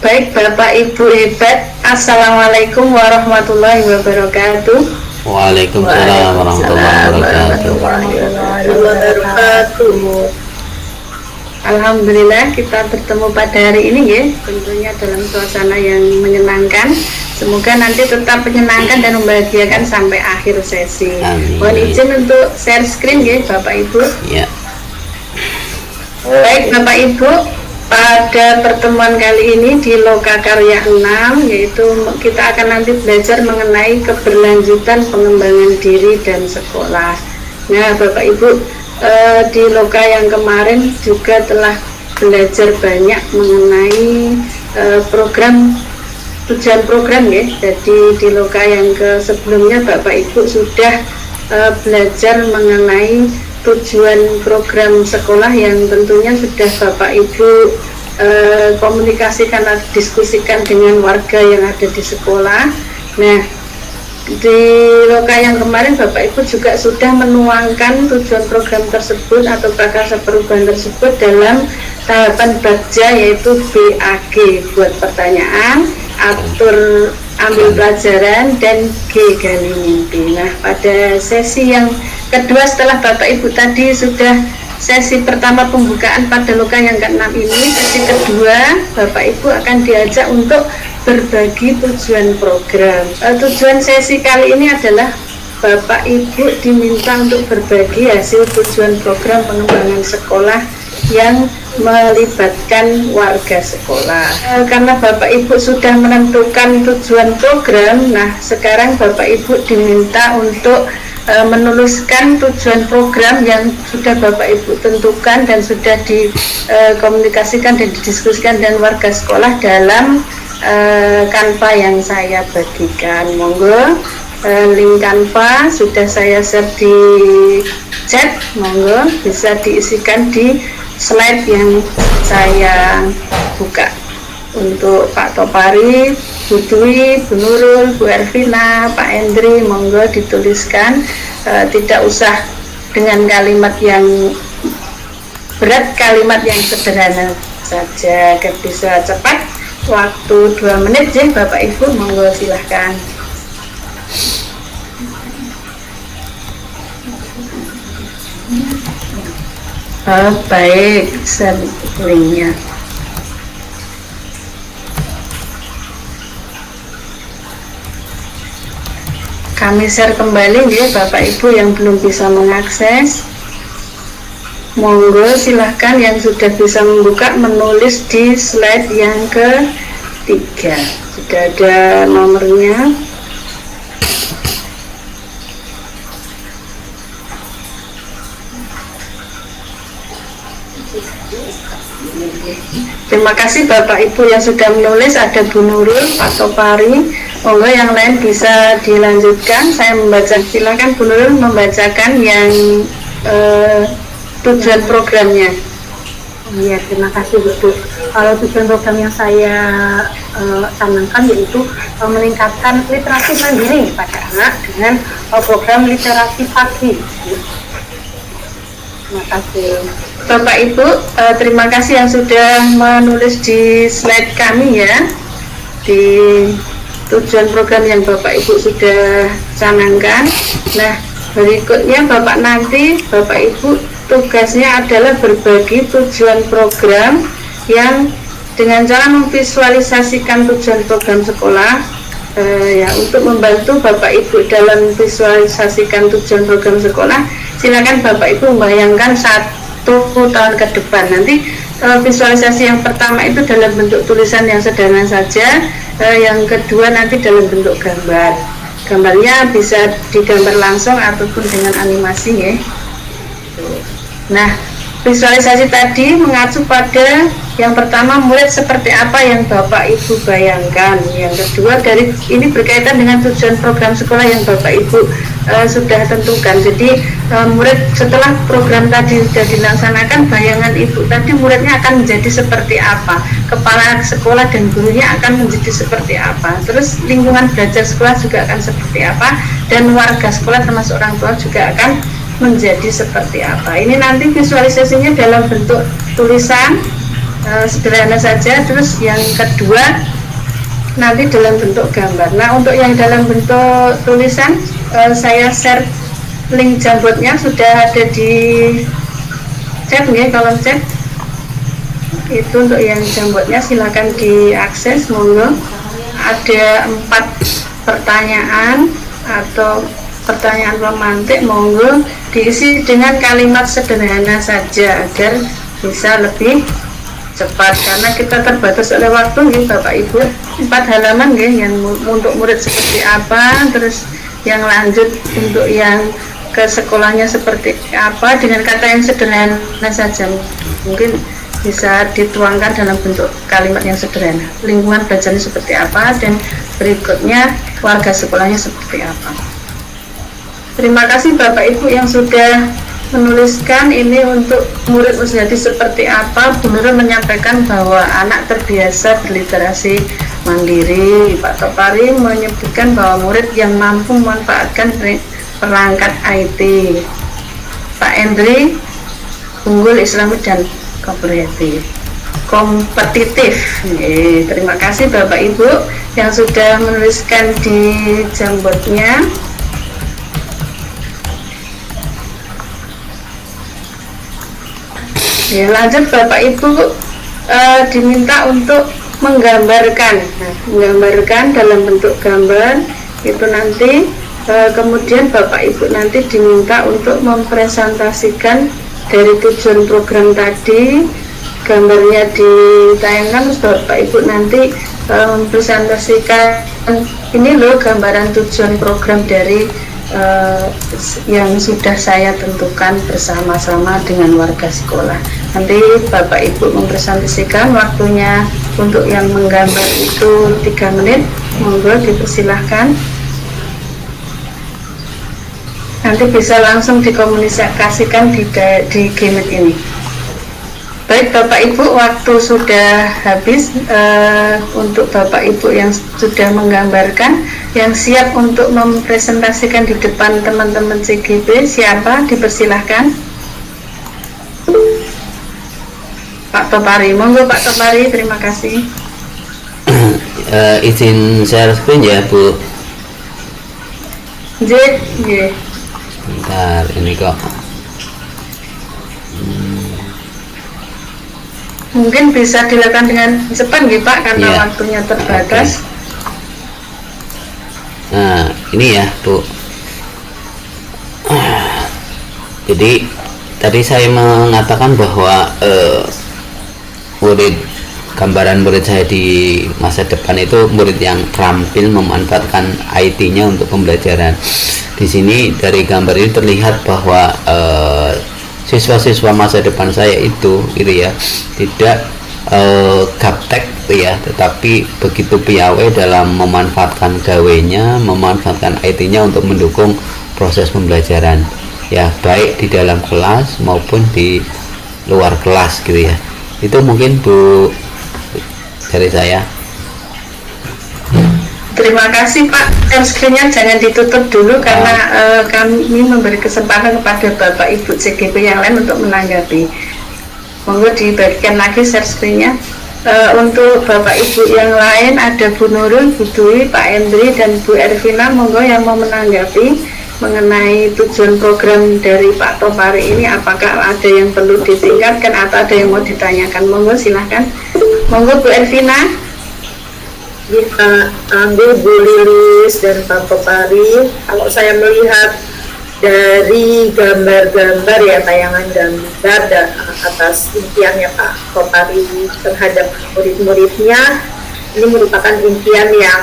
Baik Bapak Ibu hebat, Assalamualaikum warahmatullahi wabarakatuh. Waalaikumsalam warahmatullahi wabarakatuh. Alhamdulillah kita bertemu pada hari ini ya, tentunya dalam suasana yang menyenangkan. Semoga nanti tetap menyenangkan dan membahagiakan sampai akhir sesi. Amin. Mohon izin untuk share screen ya Bapak Ibu. Ya. Baik Bapak Ibu, pada pertemuan kali ini di Loka Karya 6, yaitu kita akan nanti belajar mengenai keberlanjutan pengembangan diri dan sekolah. Nah Bapak Ibu, di Loka yang kemarin juga telah belajar banyak mengenai tujuan program ya. Jadi di Loka yang sebelumnya Bapak Ibu sudah belajar mengenai tujuan program sekolah yang tentunya sudah Bapak Ibu komunikasikan atau diskusikan dengan warga yang ada di sekolah. Nah, di Loka yang kemarin Bapak Ibu juga sudah menuangkan tujuan program tersebut atau prakarsa perubahan tersebut dalam tahapan bagja, yaitu BAG, buat pertanyaan, atur ambil pelajaran, dan G, gali mimpi. Nah, pada sesi yang kedua setelah Bapak Ibu tadi sudah sesi pertama pembukaan pada Loka yang ke-6 ini, sesi kedua Bapak Ibu akan diajak untuk berbagi tujuan program. Tujuan sesi kali ini adalah Bapak Ibu diminta untuk berbagi hasil tujuan program pengembangan sekolah yang melibatkan warga sekolah. Karena Bapak Ibu sudah menentukan tujuan program, nah sekarang Bapak Ibu diminta untuk menuliskan tujuan program yang sudah Bapak Ibu tentukan dan sudah dikomunikasikan dan didiskusikan dengan warga sekolah dalam Canva yang saya bagikan. Monggo link Canva sudah saya share di chat, monggo bisa diisikan di slide yang saya buka. Untuk Pak Topari, Bu Dwi, Bu Nurul, Bu Ervina, Pak Endri, monggo dituliskan, tidak usah dengan kalimat yang berat, kalimat yang sederhana saja agar bisa cepat. Waktu 2 menit ya Bapak Ibu, monggo silahkan. Baik, share linknya. Kami share kembali ya Bapak Ibu yang belum bisa mengakses. Monggo silahkan yang sudah bisa membuka menulis di slide yang ke-3. Sudah ada nomornya. Terima kasih Bapak Ibu yang sudah menulis. Ada Bu Nurul, Pak Topari. Monggo yang lain bisa dilanjutkan. Saya membaca, silakan Bu Nurul membacakan yang tujuan programnya. Iya, terima kasih Bu. Kalau tujuan program yang saya canangkan yaitu meningkatkan literasi mandiri pada anak dengan program literasi pagi. Terima kasih. Bapak Ibu, terima kasih yang sudah menulis di slide kami ya, di tujuan program yang Bapak Ibu sudah canangkan. Nah, berikutnya Bapak Ibu tugasnya adalah berbagi tujuan program yang dengan cara memvisualisasikan tujuan program sekolah. Ya, untuk membantu Bapak Ibu dalam visualisasikan tujuan program sekolah, silakan Bapak Ibu membayangkan 1 tahun ke depan. Nanti visualisasi yang pertama itu dalam bentuk tulisan yang sederhana saja, yang kedua nanti dalam bentuk gambar. Gambarnya bisa digambar langsung ataupun dengan animasi ya. Nah, visualisasi tadi mengacu pada yang pertama, murid seperti apa yang Bapak Ibu bayangkan. Yang kedua, dari ini berkaitan dengan tujuan program sekolah yang Bapak Ibu sudah tentukan. Jadi murid setelah program tadi sudah dilaksanakan, bayangan Ibu tadi muridnya akan menjadi seperti apa, kepala sekolah dan gurunya akan menjadi seperti apa, terus lingkungan belajar sekolah juga akan seperti apa, dan warga sekolah termasuk orang tua juga akan menjadi seperti apa. Ini nanti visualisasinya dalam bentuk tulisan sederhana saja. Terus yang kedua nanti dalam bentuk gambar. Nah, untuk yang dalam bentuk tulisan, saya share link Jamboardnya sudah ada di chat nih, kolom chat. Itu untuk yang Jamboardnya, silakan diakses, monggo. Ada 4 pertanyaan atau pertanyaan pemantik, monggo diisi dengan kalimat sederhana saja agar bisa lebih cepat, karena kita terbatas oleh waktu nih Bapak Ibu. 4 halaman nih yang untuk murid seperti apa, terus yang lanjut untuk yang ke sekolahnya seperti apa, dengan kata yang sederhana saja, mungkin bisa dituangkan dalam bentuk kalimat yang sederhana. Lingkungan belajarnya seperti apa, dan berikutnya warga sekolahnya seperti apa. Terima kasih Bapak Ibu yang sudah menuliskan ini. Untuk murid Musliati seperti apa, Bu Nurul menyampaikan bahwa anak terbiasa berliterasi mandiri. Pak Topari menyebutkan bahwa murid yang mampu memanfaatkan perangkat IT. Pak Endri unggul Islami dan kompetitif. Terima kasih Bapak Ibu yang sudah menuliskan di Jamboardnya. Ya, lanjut Bapak Ibu diminta untuk menggambarkan, menggambarkan dalam bentuk gambar itu nanti. Kemudian Bapak Ibu nanti diminta untuk mempresentasikan dari tujuan program tadi, gambarnya ditayangkan, terus Bapak Ibu nanti mempresentasikan ini loh gambaran tujuan program dari yang sudah saya tentukan bersama-sama dengan warga sekolah. Nanti Bapak Ibu mempresentasikan, waktunya untuk yang menggambar itu 3 menit, monggo dipersilahkan. Nanti bisa langsung dikomunikasikan di Gmeet ini. Baik Bapak Ibu, waktu sudah habis. Untuk Bapak Ibu yang sudah menggambarkan, yang siap untuk mempresentasikan di depan teman-teman CGB, siapa? Dipersilahkan. Pak Topari, monggo Pak Topari, terima kasih. Izin share screen ya Bu. J. Bentar, ini kok. Mungkin bisa dilakukan dengan cepat nih Pak, karena waktunya terbatas. Nah, ini ya Bu. Jadi tadi saya mengatakan bahwa gambaran murid saya di masa depan itu murid yang terampil memanfaatkan IT-nya untuk pembelajaran. Di sini dari gambar ini terlihat bahwa siswa-siswa masa depan saya itu gitu ya, tidak gaptek ya, tetapi begitu piawai dalam memanfaatkan gawainya, memanfaatkan IT-nya untuk mendukung proses pembelajaran ya, baik di dalam kelas maupun di luar kelas gitu ya. Itu mungkin Bu dari saya. Terima kasih Pak. Screen-nya jangan ditutup dulu karena kami memberi kesempatan kepada Bapak Ibu CGP yang lain untuk menanggapi. Monggo dibagikan lagi share screen-nya. Untuk Bapak Ibu yang lain ada Bu Nurul, Bu Dwi, Pak Endri, dan Bu Ervina, monggo yang mau menanggapi mengenai tujuan program dari Pak Topari ini, apakah ada yang perlu ditingkatkan atau ada yang mau ditanyakan, monggo silahkan. Monggo Bu Ervina. Pak Bu Lilis dan Pak Topari, kalau saya melihat dari gambar-gambar ya, tayangan gambar dan atas impiannya Pak Topari terhadap murid-muridnya, ini merupakan impian yang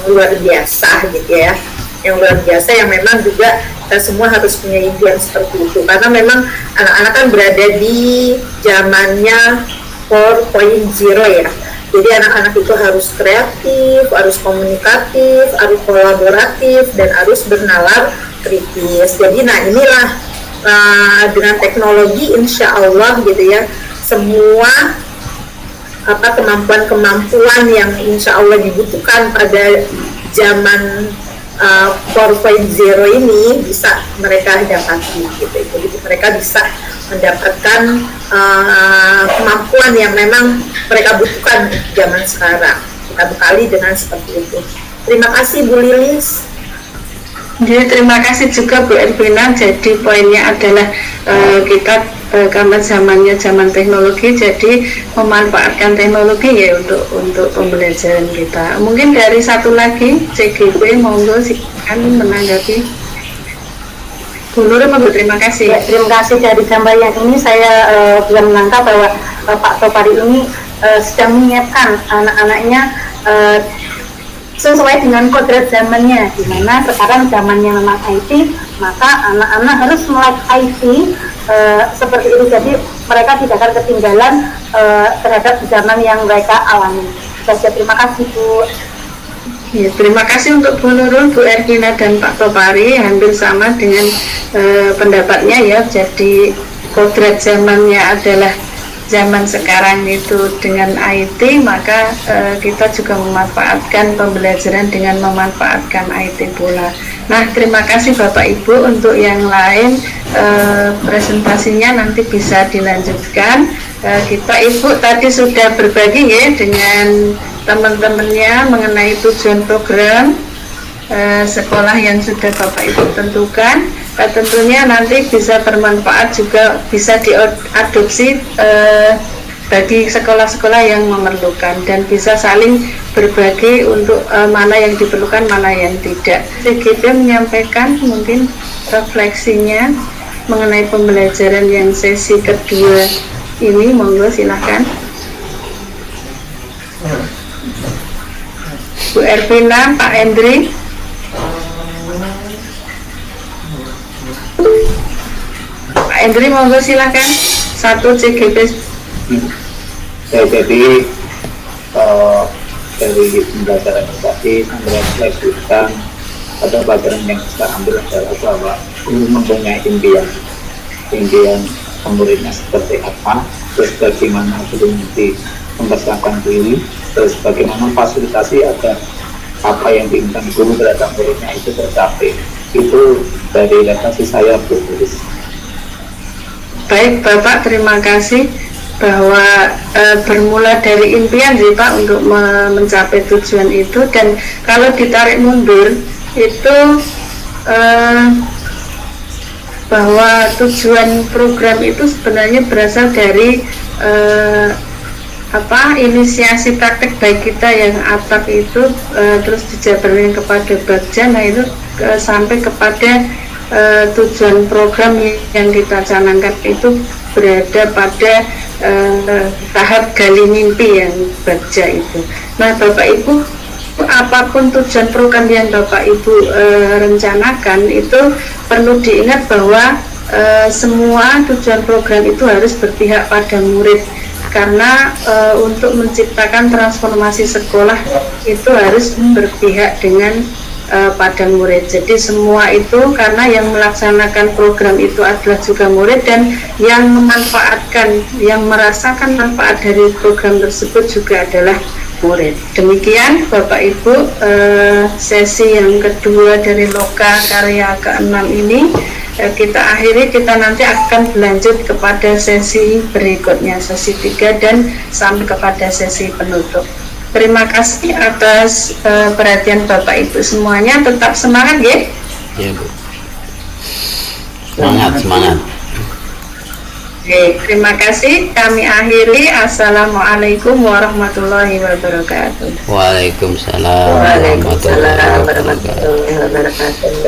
luar biasa gitu ya, yang luar biasa, yang memang juga kita semua harus punya impian seperti itu, karena memang anak-anak kan berada di zamannya 4.0 ya. Jadi anak-anak itu harus kreatif, harus komunikatif, harus kolaboratif, dan harus bernalar kritis. Jadi nah inilah dengan teknologi insya Allah gitu ya, semua kemampuan-kemampuan yang insya Allah dibutuhkan pada zaman 4.0 ini bisa mereka dapati gitu. Jadi mereka bisa mendapatkan kemampuan yang memang mereka butuhkan di zaman sekarang. Kita bekali dengan seperti itu. Terima kasih Bu Lilis. Jadi terima kasih juga Bu Ervina. Jadi poinnya adalah kita karena zamannya zaman teknologi, jadi memanfaatkan teknologi ya untuk pembelajaran kita. Mungkin dari satu lagi CGP, monggo silakan menanggapi. Bu Nurul, terima kasih. Ya, terima kasih. Dari gambar yang ini saya bisa menangkap bahwa Pak Topari ini sedang menyiapkan anak-anaknya sesuai dengan kodrat zamannya, di mana sekarang zamannya memang IT, maka anak-anak harus melek IT seperti itu. Jadi mereka tidak akan ketinggalan terhadap zaman yang mereka alami. Terima kasih Bu. Ya, terima kasih untuk Bu Nurul, Bu Ervina dan Pak Topari, hampir sama dengan pendapatnya ya. Jadi kodrat zamannya adalah zaman sekarang itu dengan IT, maka kita juga memanfaatkan pembelajaran dengan memanfaatkan IT pula. Nah, terima kasih Bapak Ibu. Untuk yang lain presentasinya nanti bisa dilanjutkan. Kita Ibu tadi sudah berbagi ya dengan teman-temannya mengenai tujuan program sekolah yang sudah Bapak Ibu tentukan. Tentunya nanti bisa bermanfaat, juga bisa diadopsi bagi sekolah-sekolah yang memerlukan, dan bisa saling berbagi untuk mana yang diperlukan, mana yang tidak. CGP menyampaikan mungkin refleksinya mengenai pembelajaran yang sesi kedua ini, monggo silahkan. Bu Ervina, Pak Endri. Pak Endri, monggo silakan. Satu CGP. Jadi dari pembelajaran tadi merefleksikan pada pelajaran yang kita ambil adalah bahwa guru mempunyai impian muridnya seperti apa, terus bagaimana guru nanti mempersiapkan diri, terus bagaimana fasilitasi agar apa yang diinginkan guru terhadap muridnya itu tercapai. Itu dari refleksi saya, Bu Lilis. Baik Bapak, terima kasih. Bahwa bermula dari impian sih Pak untuk mencapai tujuan itu, dan kalau ditarik mundur itu bahwa tujuan program itu sebenarnya berasal dari inisiasi praktek baik kita yang ATAK itu terus dijabarkan kepada Bagja. Nah itu sampai kepada tujuan program yang kita canangkan itu berada pada tahap gali mimpi yang Bagja itu. Nah Bapak Ibu, apapun tujuan program yang Bapak Ibu rencanakan, itu perlu diingat bahwa semua tujuan program itu harus berpihak pada murid, karena untuk menciptakan transformasi sekolah itu harus berpihak dengan pada murid. Jadi semua itu karena yang melaksanakan program itu adalah juga murid, dan yang memanfaatkan, yang merasakan manfaat dari program tersebut juga adalah murid. Demikian Bapak Ibu, sesi yang kedua dari Loka Karya ke-6 ini kita akhiri. Kita nanti akan berlanjut kepada sesi berikutnya, sesi 3, dan sampai kepada sesi penutup. Terima kasih atas perhatian Bapak Ibu semuanya. Tetap semangat ya. Ya Bu. Semangat. Oke, terima kasih. Kami akhiri. Assalamualaikum warahmatullahi wabarakatuh. Waalaikumsalam warahmatullahi wabarakatuh.